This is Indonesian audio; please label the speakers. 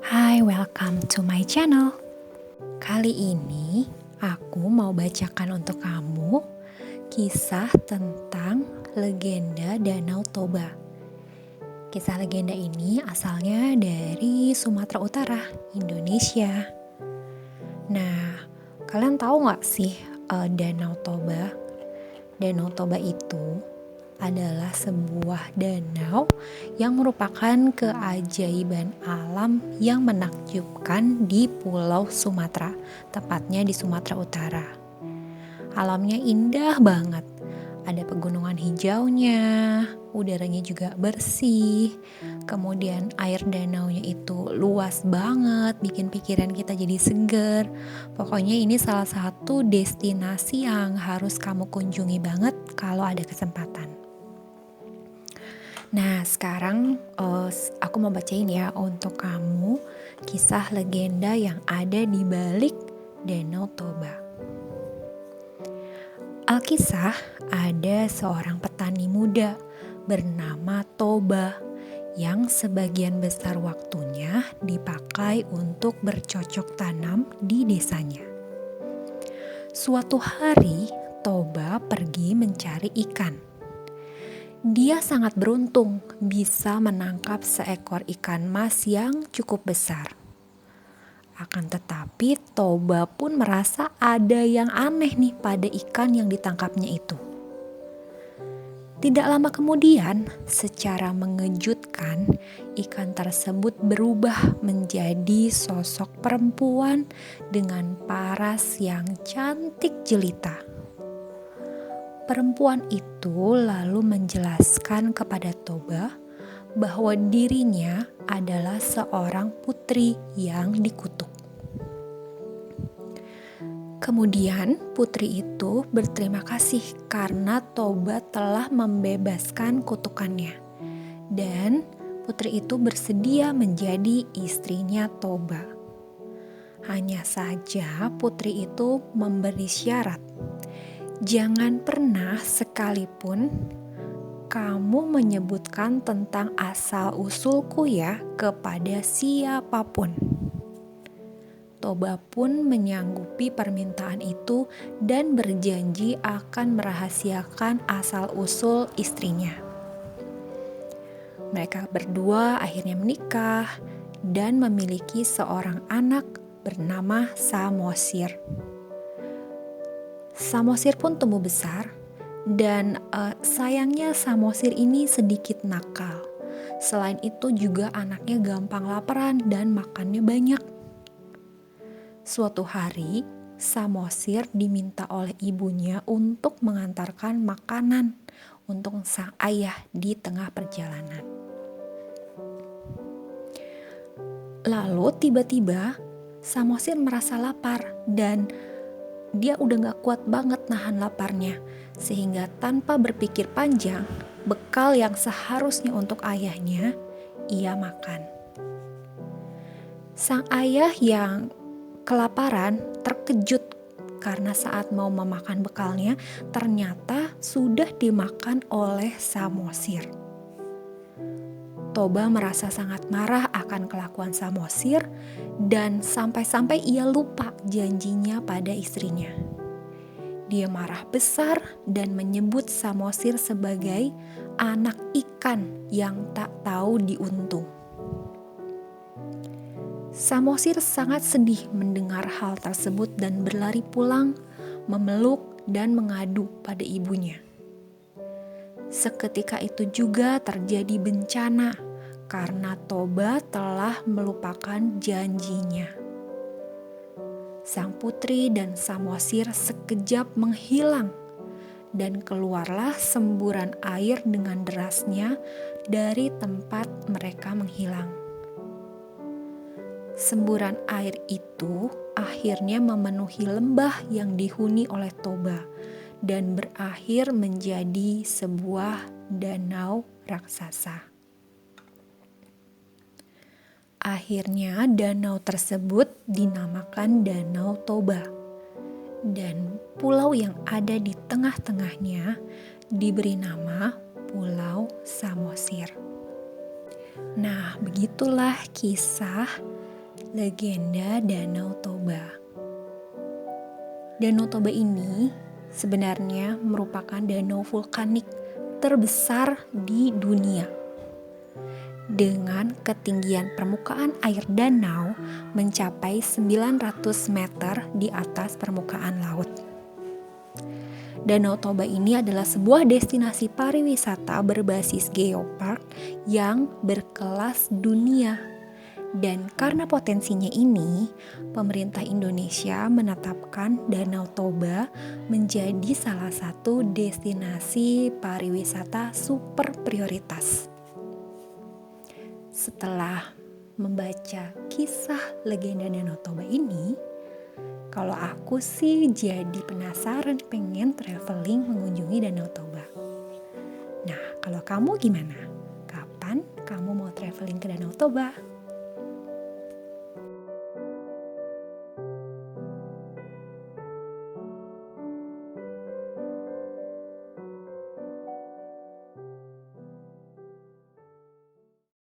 Speaker 1: Hai, welcome to my channel. Kali ini aku mau bacakan untuk kamu kisah tentang legenda Danau Toba. Kisah legenda ini asalnya dari Sumatera Utara, Indonesia. Nah, kalian tahu nggak sih Danau Toba? Danau Toba itu adalah sebuah danau yang merupakan keajaiban alam yang menakjubkan di Pulau Sumatera, tepatnya di Sumatera Utara. Alamnya indah banget, ada pegunungan hijaunya, udaranya juga bersih, kemudian air danaunya itu luas banget, bikin pikiran kita jadi seger. Pokoknya ini salah satu destinasi yang harus kamu kunjungi banget kalau ada kesempatan. Nah, sekarang aku mau bacain ya untuk kamu kisah legenda yang ada di balik Danau Toba. Alkisah, ada seorang petani muda bernama Toba yang sebagian besar waktunya dipakai untuk bercocok tanam di desanya. Suatu hari, Toba pergi mencari ikan. Dia sangat beruntung bisa menangkap seekor ikan mas yang cukup besar. Akan tetapi Toba pun merasa ada yang aneh nih pada ikan yang ditangkapnya itu. Tidak lama kemudian, secara mengejutkan, ikan tersebut berubah menjadi sosok perempuan dengan paras yang cantik jelita. Perempuan itu lalu menjelaskan kepada Toba bahwa dirinya adalah seorang putri yang dikutuk. Kemudian putri itu berterima kasih karena Toba telah membebaskan kutukannya. Dan putri itu bersedia menjadi istrinya Toba. Hanya saja putri itu memberi syarat. Jangan pernah sekalipun kamu menyebutkan tentang asal-usulku ya kepada siapapun. Toba pun menyanggupi permintaan itu dan berjanji akan merahasiakan asal-usul istrinya. Mereka berdua akhirnya menikah dan memiliki seorang anak bernama Samosir. Samosir pun tumbuh besar dan sayangnya Samosir ini sedikit nakal. Selain itu juga anaknya gampang laparan dan makannya banyak. Suatu hari Samosir diminta oleh ibunya untuk mengantarkan makanan untuk sang ayah di tengah perjalanan. Lalu tiba-tiba Samosir merasa lapar dan dia udah gak kuat banget nahan laparnya, sehingga tanpa berpikir panjang, bekal yang seharusnya untuk ayahnya, ia makan. Sang ayah yang kelaparan terkejut karena saat mau memakan bekalnya, ternyata sudah dimakan oleh Samosir. Toba merasa sangat marah akan kelakuan Samosir dan sampai-sampai ia lupa janjinya pada istrinya. Dia marah besar dan menyebut Samosir sebagai anak ikan yang tak tahu diuntung. Samosir sangat sedih mendengar hal tersebut dan berlari pulang, memeluk dan mengadu pada ibunya. Seketika itu juga terjadi bencana karena Toba telah melupakan janjinya. Sang putri dan Samosir sekejap menghilang dan keluarlah semburan air dengan derasnya dari tempat mereka menghilang. Semburan air itu akhirnya memenuhi lembah yang dihuni oleh Toba dan berakhir menjadi sebuah danau raksasa. Akhirnya danau tersebut dinamakan Danau Toba dan pulau yang ada di tengah-tengahnya diberi nama Pulau Samosir. Nah, begitulah kisah legenda Danau Toba. Danau Toba ini sebenarnya merupakan danau vulkanik terbesar di dunia, dengan ketinggian permukaan air danau mencapai 900 meter di atas permukaan laut. Danau Toba ini adalah sebuah destinasi pariwisata berbasis geopark yang berkelas dunia. Dan karena potensinya ini, pemerintah Indonesia menetapkan Danau Toba menjadi salah satu destinasi pariwisata super prioritas. Setelah membaca kisah legenda Danau Toba ini, kalau aku sih jadi penasaran pengen traveling mengunjungi Danau Toba. Nah, kalau kamu gimana? Kapan kamu mau traveling ke Danau Toba?